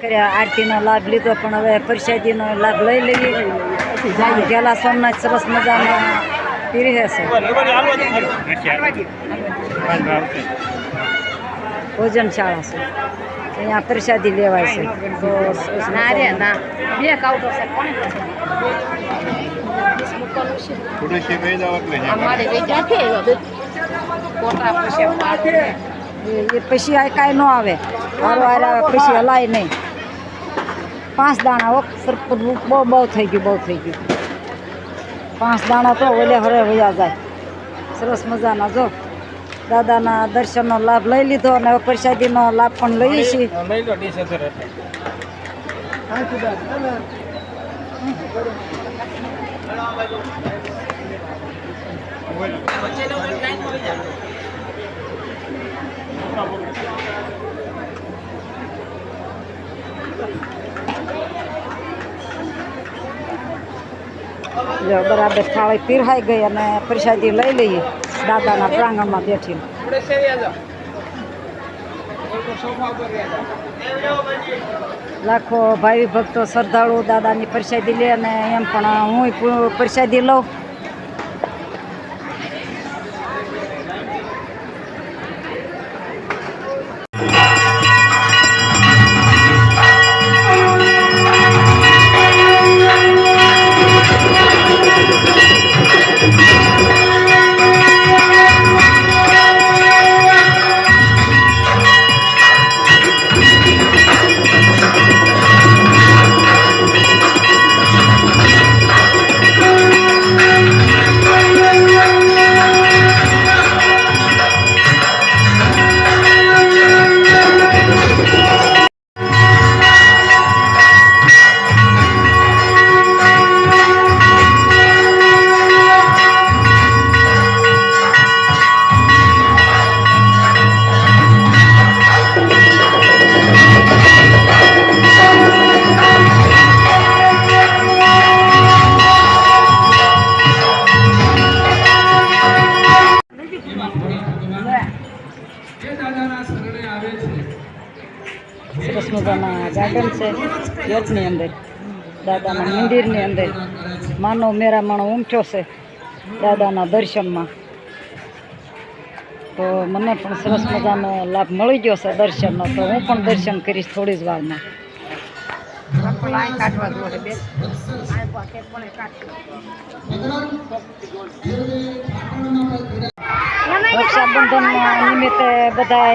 કર્યા આરતીનો લાભ લીધો પણ હવે પ્રસાદીનો લાભ લઈ લઈએ. પેલા સોમનાથ સરસ મજાના પીરસે છે. ભોજનશાળા છે, અહીંયા પ્રસાદી લેવાય છે. તો એ પછી આ કાંઈ ન આવે, વારો વાર આવે પછી હલાય નહીં. 5 દાણા બહુ થઈ ગયું. 5 દાણા તો ઓલે હરે વયા જાય. સરસ મજાના જો દાદાના દર્શનનો લાભ લઈ લીધો અને હવે પ્રસાદીનો લાભ પણ લઈએ છીએ. બરાબર થાળી પીરસાઈ ગઈ અને પ્રસાદી લઈ લઈએ દાદાના પ્રાંગણમાં બેઠીને. લાખો ભાવિ ભક્તો શ્રદ્ધાળુ દાદાની પ્રસાદી લે અને એમ પણ હું પ્રસાદી લઉં. સરસ મજાના ગાર્ડન છે ચર્ચની અંદર, દાદાના મંદિરની અંદર. માનવ મેરામણો ઉમટ્યો છે દાદાના દર્શનમાં. તો મને પણ સરસ મજાનો લાભ મળી ગયો છે દર્શનનો. તો હું પણ દર્શન કરીશ થોડી જ વારમાં. રક્ષાબંધન નિમિત્તે બધા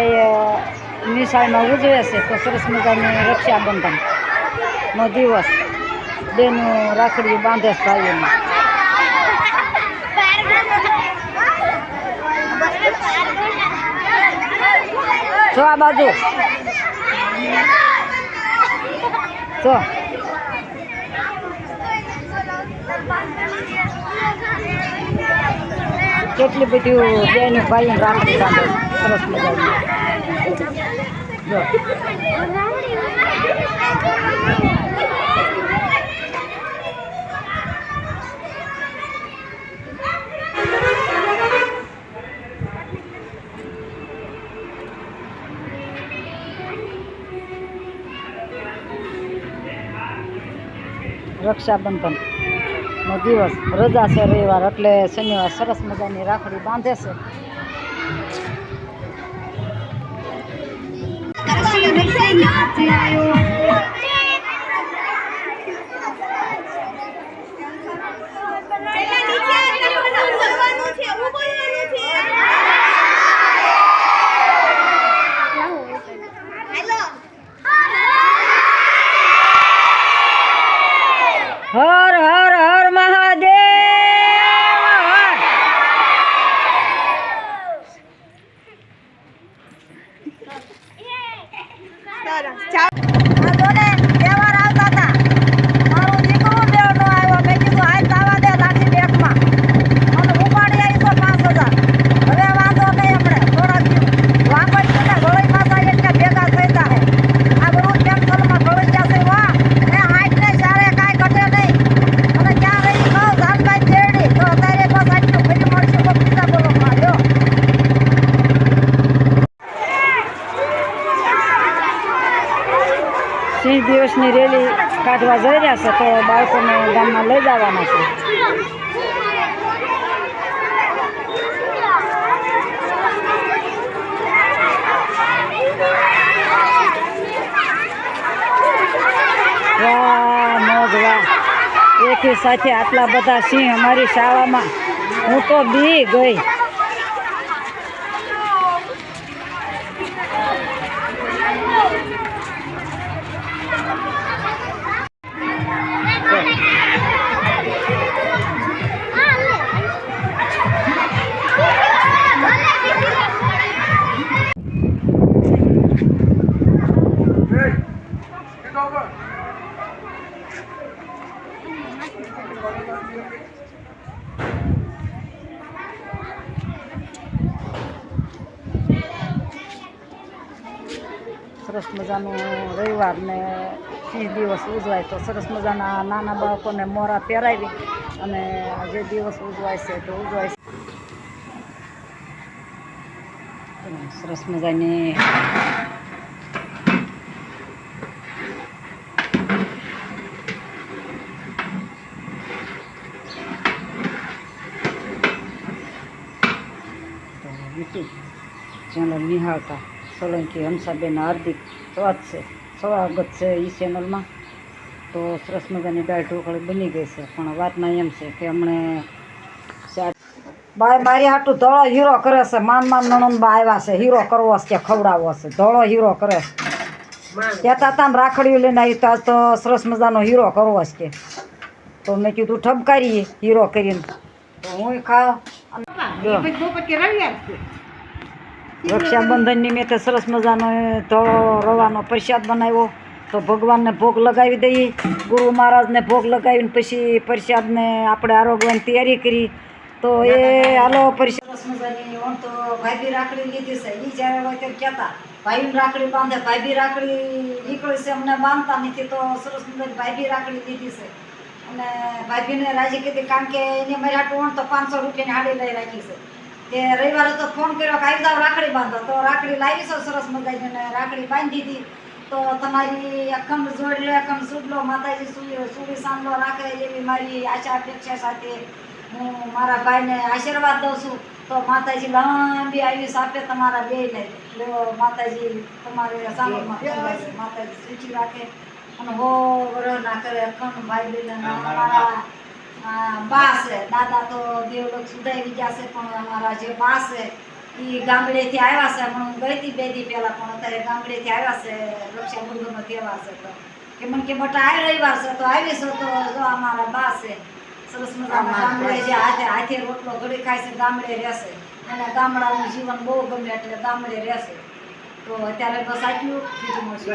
નિશાળમાં ઉજવે છે. તો સરસ મજાની રક્ષાબંધનનો દિવસ બેનું રાખડી બાંધે છે ભાઈઓને. જો આ બાજુ જો કેટલી બધી બેનું ભાઈઓને રાખડી બાંધે સરસ મજાની. જો રક્ષાબંધનનો દિવસ રજા છે રવિવાર, એટલે શનિવાર સરસ મજાની રાખડી બાંધે છે. હર હર હર મહાદેવ. 20 દિવસની રેલી કાઢવા જઈ રહ્યા છે, તો બાળકોને ગામમાં લઈ જવાના છે. વાહ મોજ વાહ, એકી સાથે આટલા બધા સિંહ અમારી શાળામાં, હું તો બી ગઈ. સરસ મજાનું રવિવાર ને 30 દિવસ ઉજવાય, તો સરસ મજાના નાના બાળકોને મોરા પહેરાવી અને જે દિવસ ઉજવાય છે તો ઉજવાય છે. સરસ મજાની યુટ્યુબ ચેનલ નિહાળતા સોલંકી હંસાબેન હાર્દિક સ્વાગત છે એ ચેનલમાં. તો સરસ મજાની દાળ ઢોકળી બની ગઈ છે, પણ વાતમાં એમ છે કે હમણે બાય મારી હાટું ધોળો હીરો કરે છે. માન નણંદબા આવ્યા છે, હીરો કરવો છે, ખવડાવવો છે, ધોળો હીરો કરે છે. કહેતા હતા ને રાખડીઓ લઈને આવી, તો આજ તો સરસ મજાનો હીરો કરવો છે. તો મેં કીધું ઠપકારીએ હીરો કરીને, તો હું ખાવ. રક્ષાબંધન નિમિત્તે સરસ મજાનો ધોળો રવાનો પ્રસાદ બનાવ્યો, તો ભગવાનને ભોગ લગાવી દઈએ. ગુરુ મહારાજને ભોગ લગાવીને પછી પ્રસાદને આપણે આરોગવાની તૈયારી કરી. તો એ હાલો પ્રસાદ સરસ મજાની. ઓમ તો ભાઈ રાખડી લીધી છે, એ જ્યારે હોય ત્યારે કહેતા ભાઈને રાખડી બાંધે, ભાઈ રાખડી નીકળી છે, અમને બાંધતા નથી. તો સરસ મજાની ભાઈ રાખડી લીધી છે, અને ભાભીને રાજી કીધી, કારણ કે એને મારી હાટું તો 500 રૂપિયાની હાડી લઈ રાખી છે. તે રવિવારે તો ફોન કર્યો કે આવી જાવ રાખડી બાંધો, તો રાખડી લાવી છો સરસ મજાની, અને રાખડી બાંધી દીધી. તો તમારી અખંડ જોડ લે, અખંડ સુડલો, માતાજી સુડી સાંભળો રાખે, એવી મારી આશા અપેક્ષા સાથે હું મારા ભાઈને આશીર્વાદ દઉં છું. તો માતાજી લાંબી આયુષ આપે તમારા બેયને. માતાજી તમારે સાંભળમાં માતાજી સુચી રાખે અને હો વરહ ના કરે. અખંડ ભાઈ બેન મારા બા છે, દાદા તો દેવલોક સુધાઈ ગયા છે, પણ અમારા જે બા છે એ ગામડેથી આવ્યા છે. હમણાં હું ગઈ હતી 2 દી પહેલાં, પણ અત્યારે ગામડેથી આવ્યા છે. રક્ષાબંધનનો તહેવાર છે, તો કે મને કે બટા આ રવિવાર છે તો આવીશું. તો જો અમારા બા છે સરસ મજાના, ગામડે જે હાથે રોટલો ઘડી ખાય છે, ગામડે રહેશે. અને ગામડાનું જીવન બહુ ગમે એટલે ગામડે રહેશે. તો અત્યારે બસ આટલું બીજું મળશે.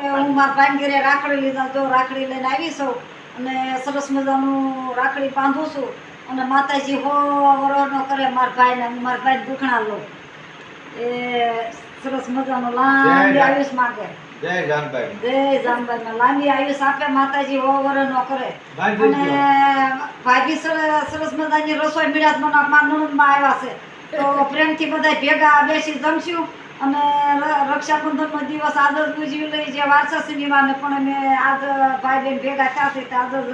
હું મારા ભાઈ ઘરે રાખડી લીધા, તો રાખડી લઈને આવી છું અને સરસ મજાનું રાખડી બાંધું છું. અને માતાજી હો વરોનો કરે મારા ભાઈને, મારા ભાઈ દુખણા લો એ સરસ મજાનો લાંબી આયુષ માંગે. જય જાનભાઈ લાંબી આયુષ આપે માતાજી, હો વરોનો કરે. અને ભાભી સરસ મજાની રસોઈ મીરાજ મને નણંદમાં આવ્યા છે, તો પ્રેમથી બધા ભેગા બેસી જમશું. અને રક્ષાબંધનનો દિવસ આજ જ ઉજવી લઈ, જે વાર છે શનિવારને, પણ અમે આજ ભાઈ બહેન ભેગા થયા છે, આજ જ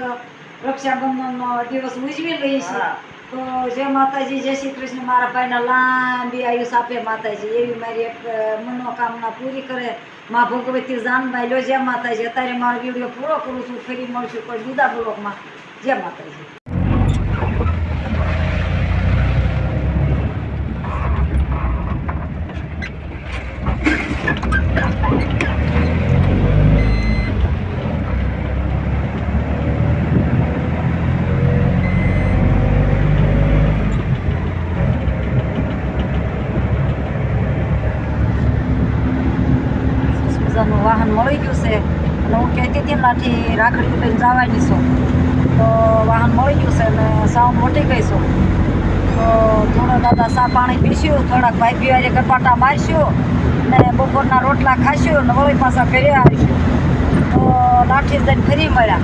રક્ષાબંધનનો દિવસ ઉજવી લઈએ છીએ. તો જય માતાજી, જય શ્રી કૃષ્ણ. મારા ભાઈને લાંબી આયુષ આપે માતાજી, એવી મારી એક મનોકામના પૂરી કરે માં ભગવતી જાનભાઈ લો. જય માતાજી. અત્યારે મારો વિડીયો પૂરો કરું છું, ફરી મળશું કોઈ બીજા બ્લોગમાં. જય માતાજી. વાહન મળી ગયું છે, અને હું કહેતી હતી ત્યાંથી રાખડી લઈને જવાની છું, તો વાહન મળી ગયું છે અને સાઉન્ડ મોટી ગઈ છું. તો થોડા દાદા ચા પાણી પીશું, થોડાક ભાઈ પીવારે ગપાટા મારશું, ને બપોરના રોટલા ખાશું, ને વળી પાછા ઘરે આવીશું. તો લાઠી જઈને ફરી મળ્યા.